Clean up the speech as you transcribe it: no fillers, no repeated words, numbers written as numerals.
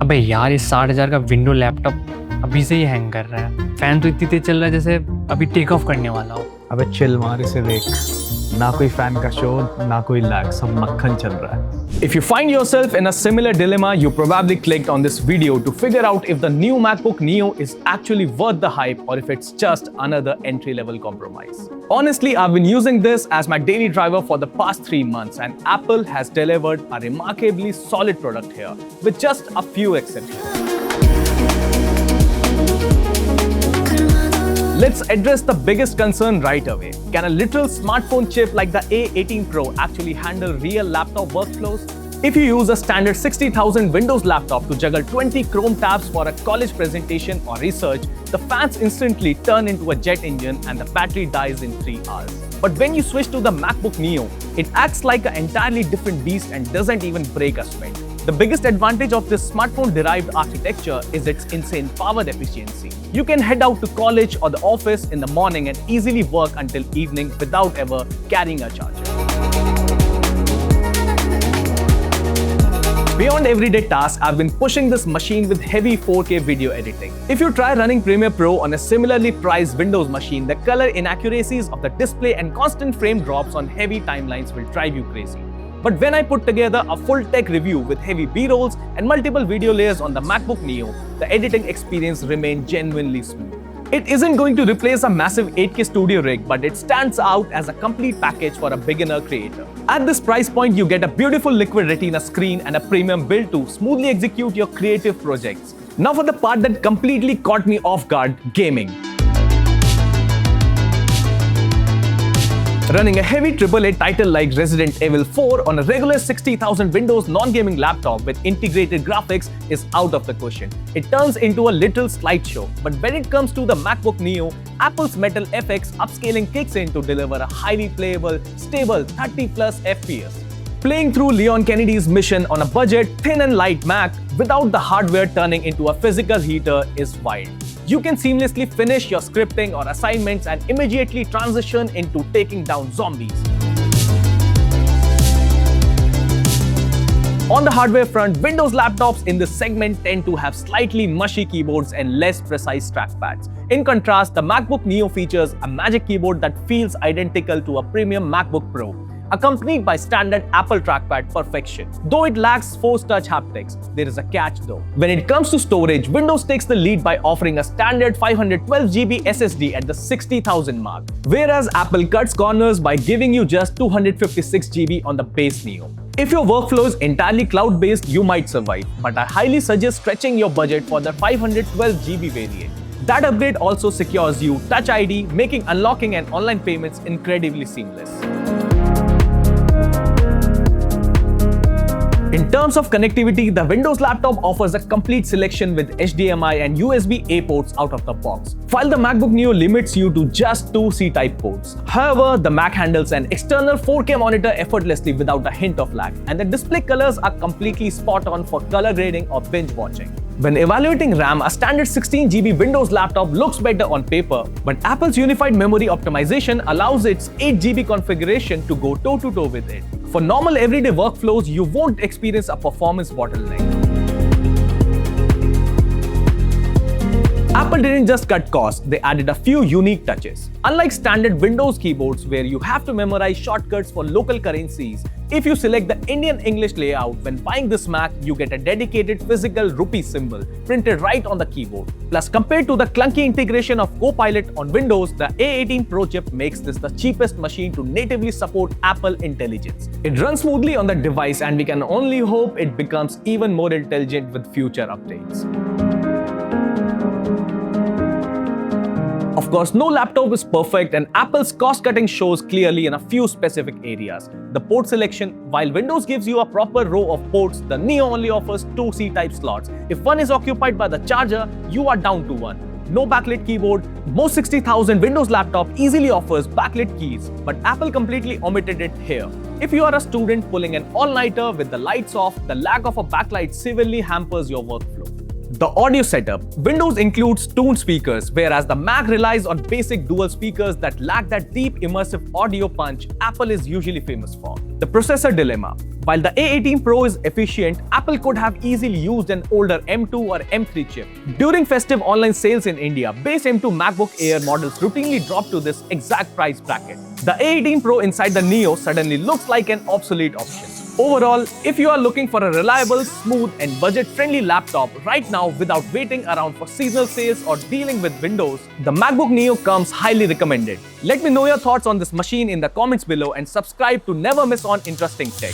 अबे यार, इस 60,000 का विंडो लैपटॉप अभी से ही हैंग कर रहा है। फैन तो इतनी तेज चल रहा है जैसे अभी टेक ऑफ करने वाला हो। अबे चिल मार, इसे देख, ना कोई फैन का शोर ना कोई लैग, सब मक्खन चल रहा है। If you find yourself in a similar dilemma, you probably clicked on this video to figure out if the new MacBook Neo is actually worth the hype or if it's just another entry-level compromise. Honestly, I've been using this as my daily driver for the past 3 months, and Apple has delivered a remarkably solid product here, with just a few exceptions. Let's address the biggest concern right away. Can a literal smartphone chip like the A18 Pro actually handle real laptop workflows? If you use a standard 60,000 Windows laptop to juggle 20 Chrome tabs for a college presentation or research, the fans instantly turn into a jet engine and the battery dies in 3 hours. But when you switch to the MacBook Neo, it acts like an entirely different beast and doesn't even break a sweat. The biggest advantage of this smartphone-derived architecture is its insane power efficiency. You can head out to college or the office in the morning and easily work until evening without ever carrying a charger. Beyond everyday tasks, I've been pushing this machine with heavy 4K video editing. If you try running Premiere Pro on a similarly priced Windows machine, the color inaccuracies of the display and constant frame drops on heavy timelines will drive you crazy. But when I put together a full tech review with heavy B-rolls and multiple video layers on the MacBook Neo, the editing experience remained genuinely smooth. It isn't going to replace a massive 8K studio rig, but it stands out as a complete package for a beginner creator. At this price point, you get a beautiful liquid retina screen and a premium build to smoothly execute your creative projects. Now for the part that completely caught me off guard, gaming. Running a heavy AAA title like Resident Evil 4 on a regular 60,000 Windows non-gaming laptop with integrated graphics is out of the question. It turns into a little slideshow. But when it comes to the MacBook Neo, Apple's Metal FX upscaling kicks in to deliver a highly playable, stable 30+ FPS. Playing through Leon Kennedy's mission on a budget, thin and light Mac without the hardware turning into a physical heater is wild. You can seamlessly finish your scripting or assignments and immediately transition into taking down zombies. On the hardware front, Windows laptops in this segment tend to have slightly mushy keyboards and less precise trackpads. In contrast, the MacBook Neo features a Magic Keyboard that feels identical to a premium MacBook Pro, accompanied by standard Apple trackpad perfection. Though it lacks force touch haptics, there is a catch though. When it comes to storage, Windows takes the lead by offering a standard 512GB SSD at the 60,000 mark, whereas Apple cuts corners by giving you just 256GB on the base Neo. If your workflow is entirely cloud-based, you might survive, but I highly suggest stretching your budget for the 512GB variant. That upgrade also secures you Touch ID, making unlocking and online payments incredibly seamless. In terms of connectivity, the Windows laptop offers a complete selection with HDMI and USB-A ports out of the box, while the MacBook Neo limits you to just 2 C-type ports. However, the Mac handles an external 4K monitor effortlessly without a hint of lag, and the display colors are completely spot on for color grading or binge watching. When evaluating RAM, a standard 16GB Windows laptop looks better on paper, but Apple's unified memory optimization allows its 8GB configuration to go toe-to-toe with it. For normal everyday workflows, you won't experience a performance bottleneck. Apple didn't just cut costs, they added a few unique touches. Unlike standard Windows keyboards where you have to memorize shortcuts for local currencies, if you select the Indian English layout when buying this Mac, you get a dedicated physical rupee symbol printed right on the keyboard. Plus, compared to the clunky integration of Copilot on Windows, the A18 Pro chip makes this the cheapest machine to natively support Apple Intelligence. It runs smoothly on the device, and we can only hope it becomes even more intelligent with future updates. Of course, no laptop is perfect, and Apple's cost-cutting shows clearly in a few specific areas. The port selection, while Windows gives you a proper row of ports, the Neo only offers 2 C-type slots. If one is occupied by the charger, you are down to one. No backlit keyboard. Most 60,000 Windows laptop easily offers backlit keys, but Apple completely omitted it here. If you are a student pulling an all-nighter with the lights off, the lack of a backlight severely hampers your workflow. The audio setup. Windows includes tuned speakers, whereas the Mac relies on basic dual speakers that lack that deep immersive audio punch Apple is usually famous for. The processor dilemma. While the A18 Pro is efficient, Apple could have easily used an older M2 or M3 chip. During festive online sales in India, base M2 MacBook Air models routinely drop to this exact price bracket. The A18 Pro inside the Neo suddenly looks like an obsolete option. Overall, if you are looking for a reliable, smooth and budget-friendly laptop right now without waiting around for seasonal sales or dealing with Windows, the MacBook Neo comes highly recommended. Let me know your thoughts on this machine in the comments below and subscribe to never miss on interesting tech.